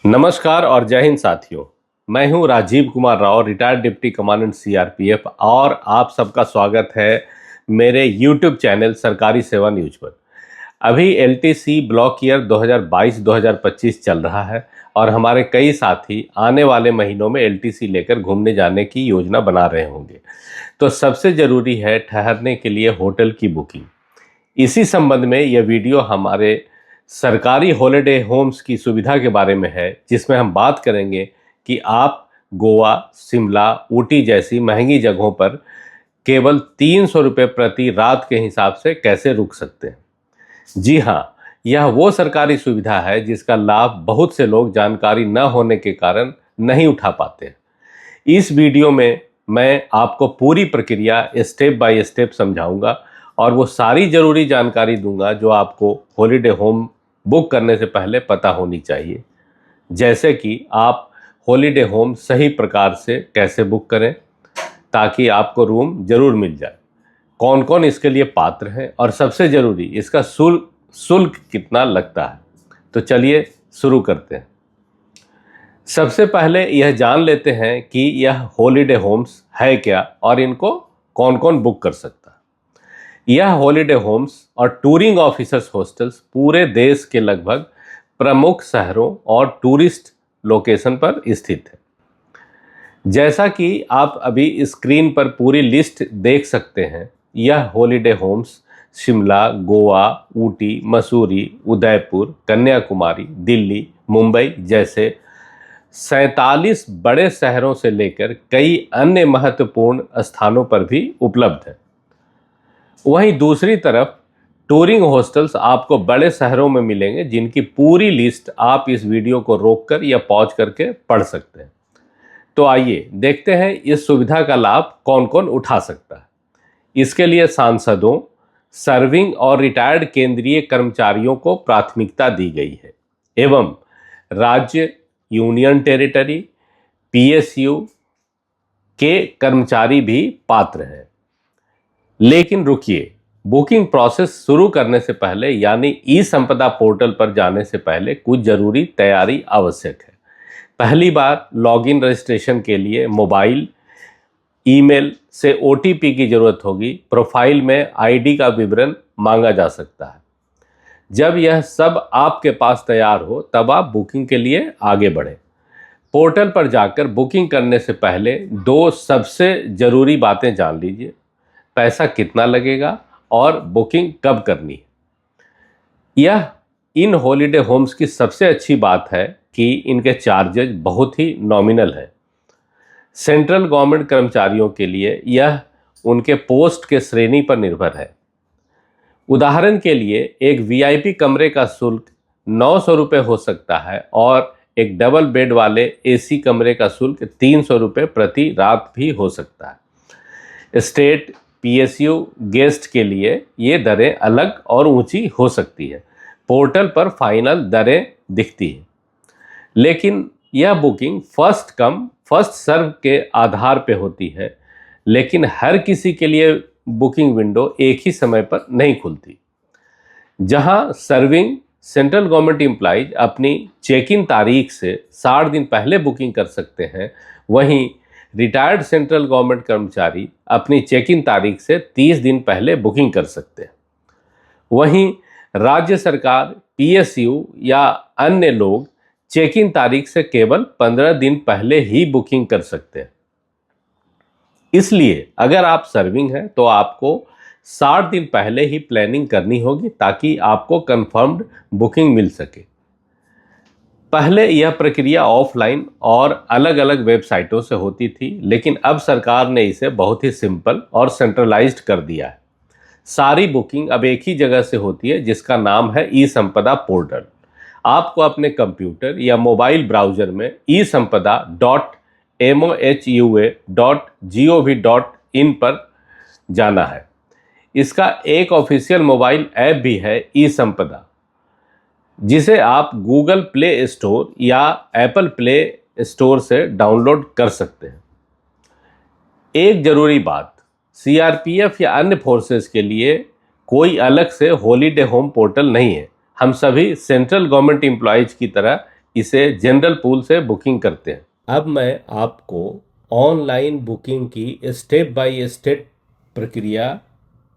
नमस्कार और जय हिंद साथियों। मैं हूं Rajiv Kumar Rao, retired deputy commandant CRPF, और आप सबका स्वागत है मेरे यूट्यूब चैनल सरकारी सेवा न्यूज पर। अभी एलटीसी ब्लॉक ईयर 2022-2025 चल रहा है और हमारे कई साथी आने वाले महीनों में एलटीसी लेकर घूमने जाने की योजना बना रहे होंगे। तो सबसे ज़रूरी है ठहरने के लिए होटल की बुकिंग। इसी संबंध में यह वीडियो हमारे सरकारी हॉलिडे होम्स की सुविधा के बारे में है, जिसमें हम बात करेंगे कि आप गोवा, शिमला, ऊटी जैसी महंगी जगहों पर केवल 300 रुपये प्रति रात के हिसाब से कैसे रुक सकते हैं। जी हाँ, यह वो सरकारी सुविधा है जिसका लाभ बहुत से लोग जानकारी न होने के कारण नहीं उठा पाते हैं। इस वीडियो में मैं आपको पूरी प्रक्रिया स्टेप बाय स्टेप समझाऊंगा और वो सारी ज़रूरी जानकारी दूंगा जो आपको हॉलिडे होम बुक करने से पहले पता होनी चाहिए। जैसे कि आप हॉलिडे होम सही प्रकार से कैसे बुक करें ताकि आपको रूम ज़रूर मिल जाए, कौन कौन इसके लिए पात्र हैं, और सबसे ज़रूरी इसका शुल्क कितना लगता है। तो चलिए शुरू करते हैं। सबसे पहले यह जान लेते हैं कि यह हॉलिडे होम्स है क्या और इनको कौन कौन बुक कर सकता है। यह हॉलिडे होम्स और टूरिंग ऑफिसर्स हॉस्टल्स पूरे देश के लगभग प्रमुख शहरों और टूरिस्ट लोकेशन पर स्थित है। जैसा कि आप अभी स्क्रीन पर पूरी लिस्ट देख सकते हैं, यह हॉलिडे होम्स शिमला, गोवा, ऊटी, मसूरी, उदयपुर, कन्याकुमारी, दिल्ली, मुंबई जैसे 47 बड़े शहरों से लेकर कई अन्य महत्वपूर्ण स्थानों पर भी उपलब्ध है। वहीं दूसरी तरफ टूरिंग हॉस्टल्स आपको बड़े शहरों में मिलेंगे, जिनकी पूरी लिस्ट आप इस वीडियो को रोककर या पॉज करके पढ़ सकते हैं। तो आइए देखते हैं इस सुविधा का लाभ कौन कौन उठा सकता है। इसके लिए सांसदों, सर्विंग और रिटायर्ड केंद्रीय कर्मचारियों को प्राथमिकता दी गई है एवं राज्य, यूनियन टेरिटरी, पीएसयू के कर्मचारी भी पात्र हैं। लेकिन रुकिए, बुकिंग प्रोसेस शुरू करने से पहले यानी ई संपदा पोर्टल पर जाने से पहले कुछ जरूरी तैयारी आवश्यक है। पहली बार लॉगिन रजिस्ट्रेशन के लिए मोबाइल, ईमेल से ओटीपी की जरूरत होगी। प्रोफाइल में आईडी का विवरण मांगा जा सकता है। जब यह सब आपके पास तैयार हो तब आप बुकिंग के लिए आगे बढ़ें। पोर्टल पर जाकर बुकिंग करने से पहले दो सबसे ज़रूरी बातें जान लीजिए: पैसा कितना लगेगा और बुकिंग कब करनी है। यह इन हॉलिडे होम्स की सबसे अच्छी बात है कि इनके चार्जेज बहुत ही नॉमिनल है। सेंट्रल गवर्नमेंट कर्मचारियों के लिए यह उनके पोस्ट के श्रेणी पर निर्भर है। उदाहरण के लिए एक वीआईपी कमरे का शुल्क 900 रुपये हो सकता है और एक डबल बेड वाले एसी कमरे का शुल्क 300 रुपये प्रति रात भी हो सकता है। स्टेट, पीएसयू गेस्ट के लिए ये दरें अलग और ऊंची हो सकती है। पोर्टल पर फाइनल दरें दिखती है, लेकिन यह booking first come first serve के आधार पे होती है। लेकिन हर किसी के लिए बुकिंग विंडो एक ही समय पर नहीं खुलती। जहां सर्विंग सेंट्रल गवर्नमेंट एम्प्लॉइज अपनी चेक इन तारीख से 60 दिन पहले बुकिंग कर सकते हैं, वहीं रिटायर्ड सेंट्रल गवर्नमेंट कर्मचारी अपनी चेक इन तारीख से 30 दिन पहले बुकिंग कर सकते हैं। वहीं राज्य सरकार, पीएसयू या अन्य लोग चेक इन तारीख से केवल 15 दिन पहले ही बुकिंग कर सकते हैं। इसलिए अगर आप सर्विंग हैं तो आपको 60 दिन पहले ही प्लानिंग करनी होगी ताकि आपको कंफर्म्ड बुकिंग मिल सके। पहले यह प्रक्रिया ऑफलाइन और अलग अलग वेबसाइटों से होती थी, लेकिन अब सरकार ने इसे बहुत ही सिंपल और सेंट्रलाइज्ड कर दिया है। सारी बुकिंग अब एक ही जगह से होती है, जिसका नाम है ई संपदा पोर्टल। आपको अपने कंप्यूटर या मोबाइल ब्राउजर में esampada.mohua.gov.in पर जाना है। इसका एक ऑफिशियल मोबाइल ऐप भी है, ई संपदा, जिसे आप गूगल प्ले स्टोर या एप्पल प्ले स्टोर से डाउनलोड कर सकते हैं। एक जरूरी बात, सीआरपीएफ या अन्य फोर्सेस के लिए कोई अलग से हॉलिडे होम पोर्टल नहीं है। हम सभी सेंट्रल गवर्नमेंट एम्प्लॉयज की तरह इसे जनरल पूल से बुकिंग करते हैं। अब मैं आपको ऑनलाइन बुकिंग की स्टेप बाय स्टेप प्रक्रिया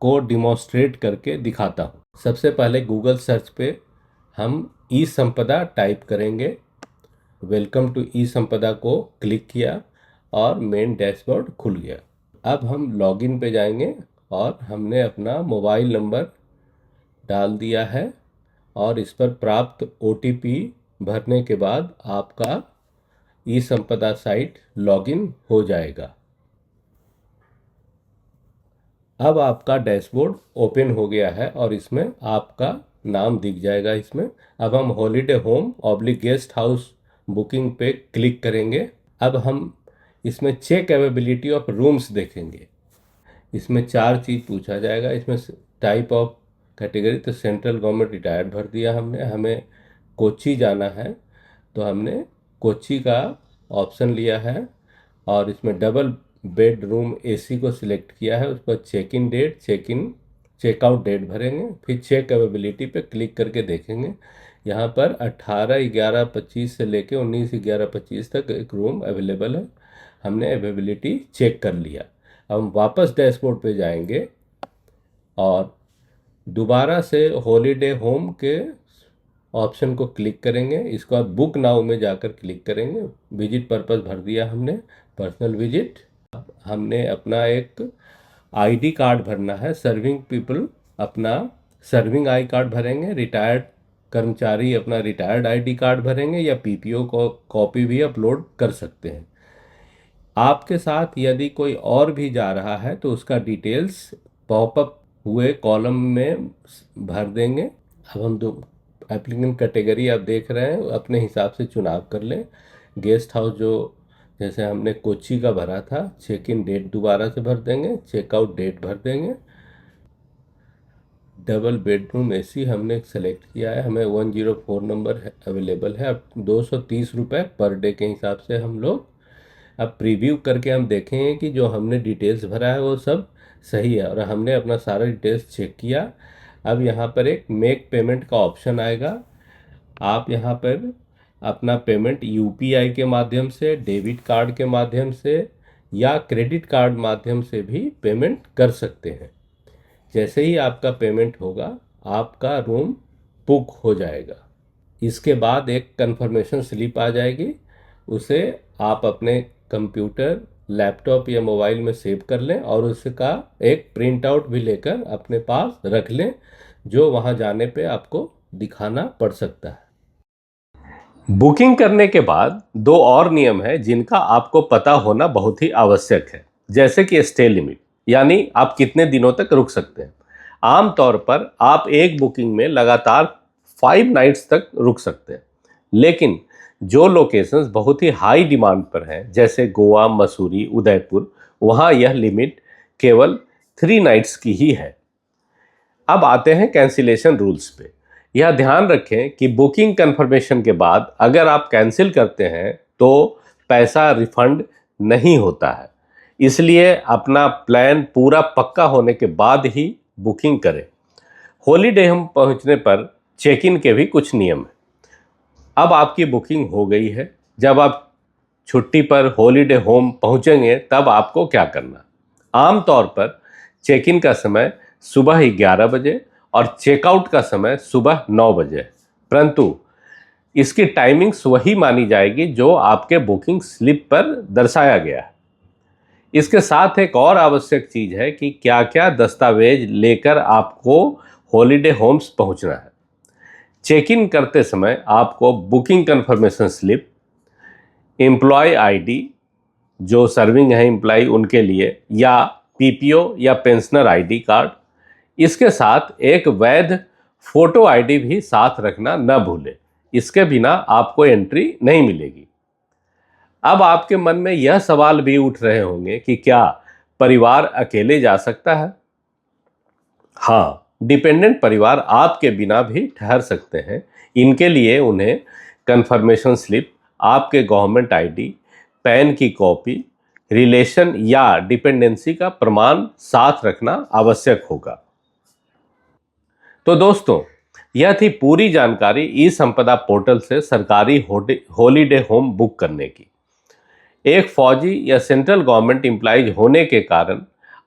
को डिमॉन्स्ट्रेट करके दिखाता हूँ। सबसे पहले गूगल सर्च पे हम ई संपदा टाइप करेंगे। वेलकम टू ई संपदा को क्लिक किया और मेन डैशबोर्ड खुल गया। अब हम लॉगिन पे जाएंगे और हमने अपना मोबाइल नंबर डाल दिया है और इस पर प्राप्त ओटीपी भरने के बाद आपका ई संपदा साइट लॉगिन हो जाएगा। अब आपका डैशबोर्ड ओपन हो गया है और इसमें आपका नाम दिख जाएगा। इसमें अब हम holiday home oblique guest house booking पे क्लिक करेंगे। अब हम इसमें चेक अवेलेबिलिटी ऑफ रूम्स देखेंगे। इसमें 4 चीज़ पूछा जाएगा। इसमें टाइप ऑफ कैटेगरी तो सेंट्रल गवर्नमेंट रिटायर्ड भर दिया हमने। हमें कोच्चि जाना है तो हमने कोच्चि का ऑप्शन लिया है और इसमें डबल बेडरूम एसी को सिलेक्ट किया है। उस पर check in date, checkout date भरेंगे। फिर चेक अवेलेबिलिटी पे क्लिक करके देखेंगे। यहाँ पर 18/11/25 से लेके 19/11/25 तक एक रूम अवेलेबल है। हमने अवेलेबिलिटी चेक कर लिया। अब हम वापस डैशबोर्ड पे जाएंगे और दोबारा से हॉलीडे होम के ऑप्शन को क्लिक करेंगे। इसके बाद बुक नाउ में जाकर क्लिक करेंगे। विजिट पर्पस भर दिया हमने, पर्सनल विजिट। हमने अपना एक आईडी कार्ड भरना है। सर्विंग पीपल अपना सर्विंग आई कार्ड भरेंगे। रिटायर्ड कर्मचारी अपना रिटायर्ड आईडी कार्ड भरेंगे या पीपीओ को कॉपी भी अपलोड कर सकते हैं। आपके साथ यदि कोई और भी जा रहा है तो उसका डिटेल्स पॉपअप हुए कॉलम में भर देंगे। अब हम दो एप्लीकेंट कैटेगरी आप देख रहे हैं, अपने हिसाब से चुनाव कर लें। गेस्ट हाउस जो जैसे हमने कोच्चि का भरा था, चेक इन डेट दोबारा से भर देंगे, चेकआउट डेट भर देंगे। डबल बेडरूम एसी हमने सेलेक्ट किया है। हमें 104 नंबर अवेलेबल है। अब 230 रुपये पर डे के हिसाब से हम लोग अब प्रीव्यू करके हम देखेंगे कि जो हमने डिटेल्स भरा है वो सब सही है और हमने अपना सारा डिटेल्स चेक किया। अब यहाँ पर एक मेक पेमेंट का ऑप्शन आएगा। आप यहाँ पर अपना पेमेंट यूपीआई के माध्यम से, डेबिट कार्ड के माध्यम से या क्रेडिट कार्ड माध्यम से भी पेमेंट कर सकते हैं। जैसे ही आपका पेमेंट होगा आपका रूम बुक हो जाएगा। इसके बाद एक कंफर्मेशन स्लिप आ जाएगी। उसे आप अपने कंप्यूटर, लैपटॉप या मोबाइल में सेव कर लें और उसका एक प्रिंट आउट भी लेकर अपने पास रख लें, जो वहां जाने पे आपको दिखाना पड़ सकता है। बुकिंग करने के बाद 2 और नियम है जिनका आपको पता होना बहुत ही आवश्यक है, जैसे कि स्टे लिमिट, यानी आप कितने दिनों तक रुक सकते हैं। आमतौर पर आप एक बुकिंग में लगातार 5 नाइट्स तक रुक सकते हैं, लेकिन जो लोकेशंस बहुत ही हाई डिमांड पर हैं, जैसे गोवा, मसूरी, उदयपुर, वहाँ यह लिमिट केवल 3 नाइट्स की ही है। अब आते हैं कैंसिलेशन रूल्स पे। यह ध्यान रखें कि बुकिंग कंफर्मेशन के बाद अगर आप कैंसिल करते हैं तो पैसा रिफंड नहीं होता है। इसलिए अपना प्लान पूरा पक्का होने के बाद ही बुकिंग करें। हॉलीडे होम पहुंचने पर चेक इन के भी कुछ नियम हैं। अब आपकी बुकिंग हो गई है। जब आप छुट्टी पर हॉलीडे होम पहुंचेंगे तब आपको क्या करना। आमतौर पर चेक इन का समय सुबह 11 बजे और चेकआउट का समय सुबह 9 बजे, परंतु इसकी टाइमिंग्स वही मानी जाएगी जो आपके बुकिंग स्लिप पर दर्शाया गया है। इसके साथ एक और आवश्यक चीज है कि क्या क्या दस्तावेज लेकर आपको हॉलीडे होम्स पहुंचना है। चेक इन करते समय आपको booking confirmation slip, employ ID जो सर्विंग है एम्प्लॉय उनके लिए, या पीपीओ या पेंशनर आईडी कार्ड, इसके साथ एक वैध फोटो आईडी भी साथ रखना न भूलें। इसके बिना आपको एंट्री नहीं मिलेगी। अब आपके मन में यह सवाल भी उठ रहे होंगे कि क्या परिवार अकेले जा सकता है? हाँ, डिपेंडेंट परिवार आपके बिना भी ठहर सकते हैं। इनके लिए उन्हें कंफर्मेशन स्लिप, आपके गवर्नमेंट आईडी, पैन की कॉपी, रिलेशन या डिपेंडेंसी का प्रमाण साथ रखना आवश्यक होगा। तो दोस्तों, यह थी पूरी जानकारी ई संपदा पोर्टल से सरकारी हॉलीडे होम बुक करने की। एक फौजी या सेंट्रल गवर्नमेंट एम्प्लॉइज होने के कारण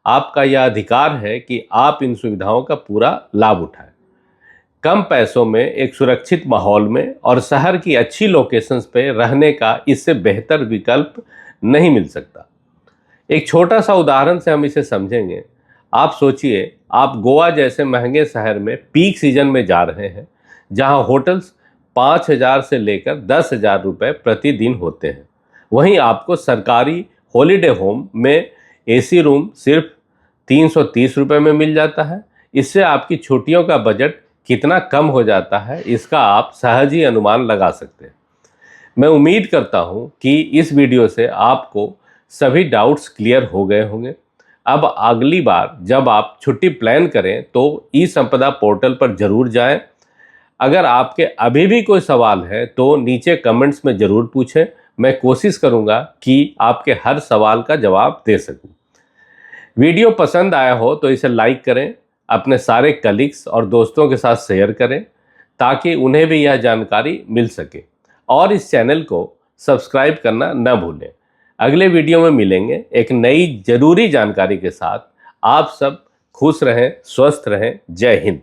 आपका यह अधिकार है कि आप इन सुविधाओं का पूरा लाभ उठाएं। कम पैसों में एक सुरक्षित माहौल में और शहर की अच्छी लोकेशंस पे रहने का इससे बेहतर विकल्प नहीं मिल सकता। एक छोटा सा उदाहरण से हम इसे समझेंगे। आप सोचिए, आप गोवा जैसे महंगे शहर में पीक सीजन में जा रहे हैं, जहां होटल्स 5,000 से लेकर 10,000 रुपये प्रतिदिन होते हैं। वहीं आपको सरकारी हॉलीडे होम में एसी रूम सिर्फ 330 रुपये में मिल जाता है। इससे आपकी छुट्टियों का बजट कितना कम हो जाता है, इसका आप सहज ही अनुमान लगा सकते हैं। मैं उम्मीद करता हूं कि इस वीडियो से आपको सभी डाउट्स क्लियर हो गए होंगे। अब अगली बार जब आप छुट्टी प्लान करें तो ई संपदा पोर्टल पर जरूर जाएं। अगर आपके अभी भी कोई सवाल है तो नीचे कमेंट्स में ज़रूर पूछें। मैं कोशिश करूंगा कि आपके हर सवाल का जवाब दे सकूं। वीडियो पसंद आया हो तो इसे लाइक करें, अपने सारे कलीग्स और दोस्तों के साथ शेयर करें ताकि उन्हें भी यह जानकारी मिल सके, और इस चैनल को सब्सक्राइब करना न भूलें। अगले वीडियो में मिलेंगे एक नई जरूरी जानकारी के साथ। आप सब खुश रहें, स्वस्थ रहें। जय हिंद।